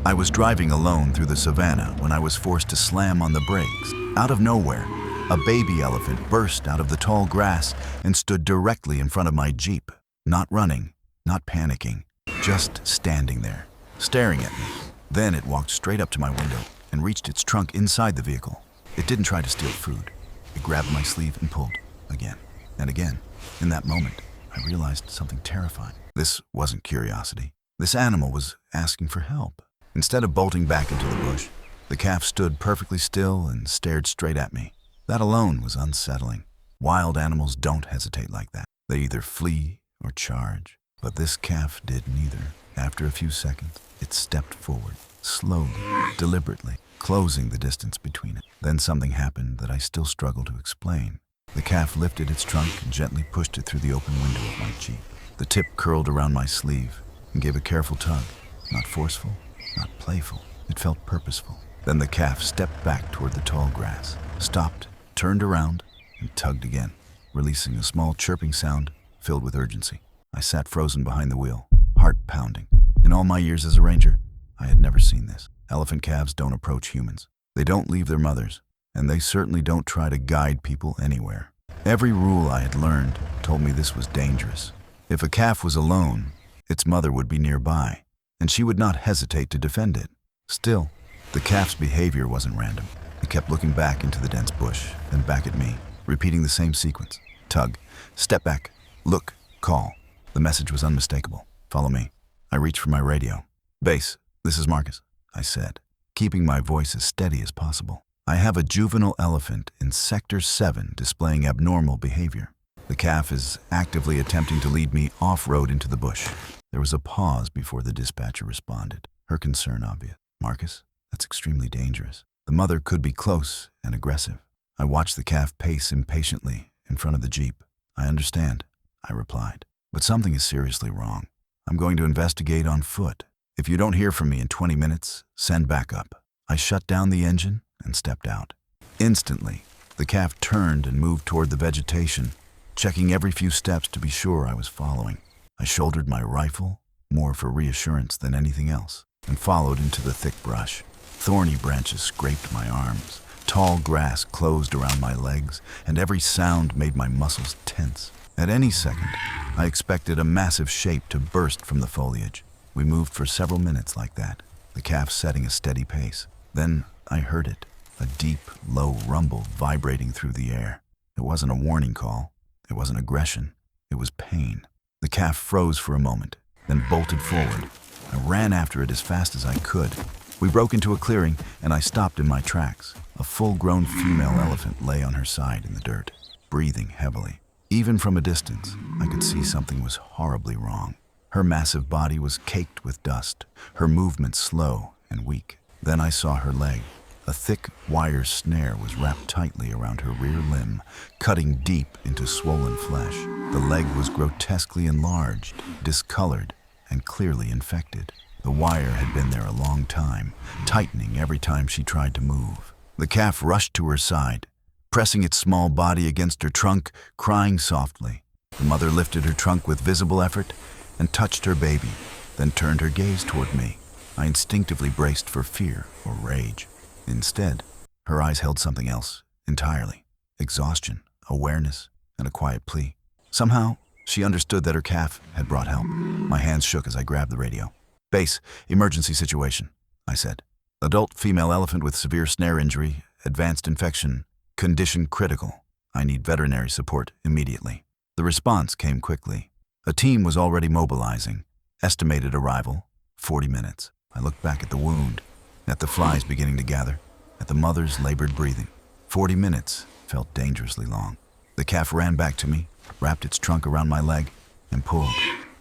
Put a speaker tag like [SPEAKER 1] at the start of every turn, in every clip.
[SPEAKER 1] I was driving alone through the savannah when I was forced to slam on the brakes. Out of nowhere, a baby elephant burst out of the tall grass and stood directly in front of my Jeep. Not running, not panicking, just standing there, staring at me. Then it walked straight up to my window and reached its trunk inside the vehicle. It didn't try to steal food. It grabbed my sleeve and pulled, again and again. In that moment, I realized something terrifying. This wasn't curiosity. This animal was asking for help. Instead of bolting back into the bush, the calf stood perfectly still and stared straight at me. That alone was unsettling. Wild animals don't hesitate like that. They either flee or charge. But this calf did neither. After a few seconds, it stepped forward, slowly, deliberately, closing the distance between it. Then something happened that I still struggle to explain. The calf lifted its trunk and gently pushed it through the open window of my Jeep. The tip curled around my sleeve and gave a careful tug. Not forceful, not playful. It felt purposeful. Then the calf stepped back toward the tall grass, stopped, turned around, and tugged again, releasing a small chirping sound filled with urgency. I sat frozen behind the wheel, heart pounding. In all my years as a ranger, I had never seen this. Elephant calves don't approach humans. They don't leave their mothers, and they certainly don't try to guide people anywhere. Every rule I had learned told me this was dangerous. If a calf was alone, its mother would be nearby, and she would not hesitate to defend it. Still, the calf's behavior wasn't random. It kept looking back into the dense bush, then back at me, repeating the same sequence. Tug, step back, look, call. The message was unmistakable. Follow me. I reached for my radio. Base, this is Marcus, I said, keeping my voice as steady as possible. I have a juvenile elephant in Sector 7 displaying abnormal behavior. The calf is actively attempting to lead me off-road into the bush. There was a pause before the dispatcher responded, her concern obvious. Marcus, that's extremely dangerous. The mother could be close and aggressive. I watched the calf pace impatiently in front of the Jeep. I understand, I replied, but something is seriously wrong. I'm going to investigate on foot. If you don't hear from me in 20 minutes, send backup. I shut down the engine and stepped out. Instantly, the calf turned and moved toward the vegetation, checking every few steps to be sure I was following. I shouldered my rifle, more for reassurance than anything else, and followed into the thick brush. Thorny branches scraped my arms. Tall grass closed around my legs, and every sound made my muscles tense. At any second, I expected a massive shape to burst from the foliage. We moved for several minutes like that, the calf setting a steady pace. Then I heard it, a deep, low rumble vibrating through the air. It wasn't a warning call. It wasn't aggression. It was pain. The calf froze for a moment, then bolted forward. I ran after it as fast as I could. We broke into a clearing, and I stopped in my tracks. A full-grown female elephant lay on her side in the dirt, breathing heavily. Even from a distance, I could see something was horribly wrong. Her massive body was caked with dust, her movements slow and weak. Then I saw her leg. A thick wire snare was wrapped tightly around her rear limb, cutting deep into swollen flesh. The leg was grotesquely enlarged, discolored, and clearly infected. The wire had been there a long time, tightening every time she tried to move. The calf rushed to her side, pressing its small body against her trunk, crying softly. The mother lifted her trunk with visible effort and touched her baby, then turned her gaze toward me. I instinctively braced for fear or rage. Instead, her eyes held something else entirely. Exhaustion, awareness, and a quiet plea. Somehow, she understood that her calf had brought help. My hands shook as I grabbed the radio. Base, emergency situation, I said. Adult female elephant with severe snare injury, advanced infection, condition critical. I need veterinary support immediately. The response came quickly. A team was already mobilizing. Estimated arrival, 40 minutes. I looked back at the wound, at the flies beginning to gather, at the mother's labored breathing. 40 minutes felt dangerously long. The calf ran back to me, wrapped its trunk around my leg, and pulled,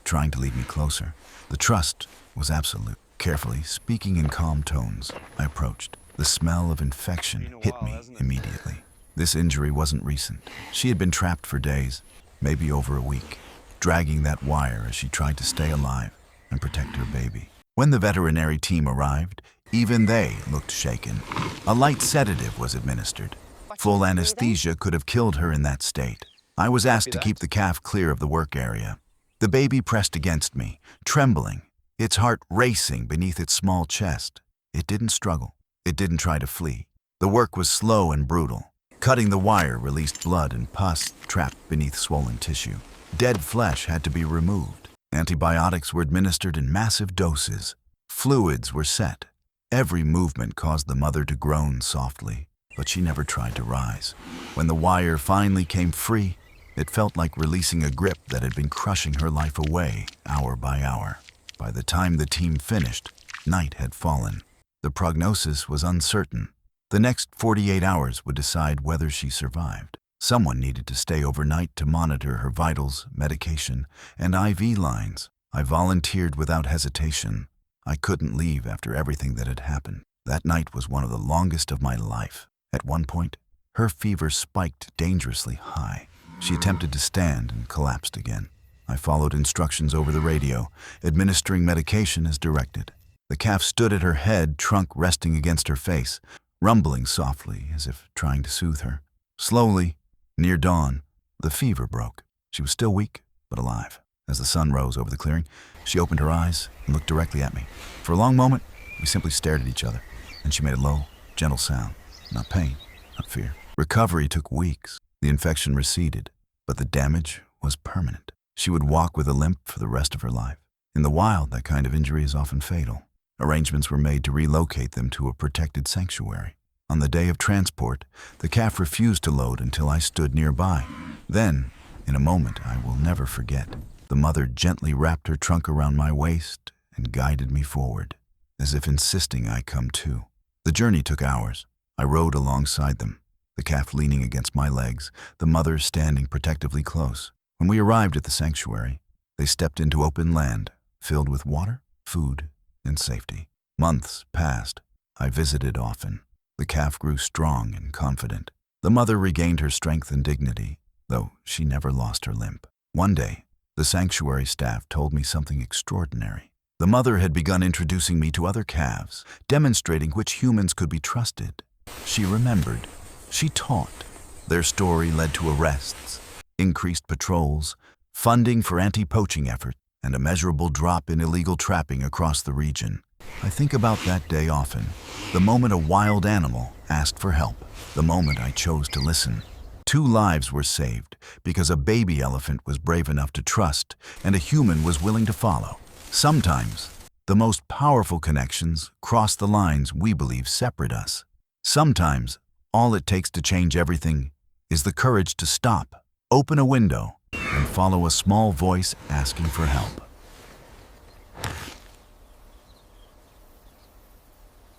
[SPEAKER 1] trying to lead me closer. The trust was absolute. Carefully, speaking in calm tones, I approached. The smell of infection hit me immediately. This injury wasn't recent. She had been trapped for days, maybe over a week, dragging that wire as she tried to stay alive and protect her baby. When the veterinary team arrived, even they looked shaken. A light sedative was administered. Full anesthesia could have killed her in that state. I was asked to keep the calf clear of the work area. The baby pressed against me, trembling, its heart racing beneath its small chest. It didn't struggle. It didn't try to flee. The work was slow and brutal. Cutting the wire released blood and pus trapped beneath swollen tissue. Dead flesh had to be removed. Antibiotics were administered in massive doses. Fluids were set. Every movement caused the mother to groan softly, but she never tried to rise. When the wire finally came free, it felt like releasing a grip that had been crushing her life away, hour by hour. By the time the team finished, night had fallen. The prognosis was uncertain. The next 48 hours would decide whether she survived. Someone needed to stay overnight to monitor her vitals, medication, and IV lines. I volunteered without hesitation. I couldn't leave after everything that had happened. That night was one of the longest of my life. At one point, her fever spiked dangerously high. She attempted to stand and collapsed again. I followed instructions over the radio, administering medication as directed. The calf stood at her head, trunk resting against her face, rumbling softly as if trying to soothe her. Slowly, near dawn, the fever broke. She was still weak, but alive. As the sun rose over the clearing, she opened her eyes and looked directly at me. For a long moment, we simply stared at each other, and she made a low, gentle sound. Not pain, not fear. Recovery took weeks. The infection receded, but the damage was permanent. She would walk with a limp for the rest of her life. In the wild, that kind of injury is often fatal. Arrangements were made to relocate them to a protected sanctuary. On the day of transport, the calf refused to load until I stood nearby. Then, in a moment I will never forget, the mother gently wrapped her trunk around my waist and guided me forward, as if insisting I come too. The journey took hours. I rode alongside them, the calf leaning against my legs, the mother standing protectively close. When we arrived at the sanctuary, they stepped into open land, filled with water, food, and safety. Months passed. I visited often. The calf grew strong and confident. The mother regained her strength and dignity, though she never lost her limp. One day, the sanctuary staff told me something extraordinary. The mother had begun introducing me to other calves, demonstrating which humans could be trusted. She remembered. She taught. Their story led to arrests, increased patrols, funding for anti-poaching efforts, and a measurable drop in illegal trapping across the region. I think about that day often, the moment a wild animal asked for help, the moment I chose to listen. 2 lives were saved because a baby elephant was brave enough to trust and a human was willing to follow. Sometimes, the most powerful connections cross the lines we believe separate us. Sometimes, all it takes to change everything is the courage to stop, open a window, and follow a small voice asking for help.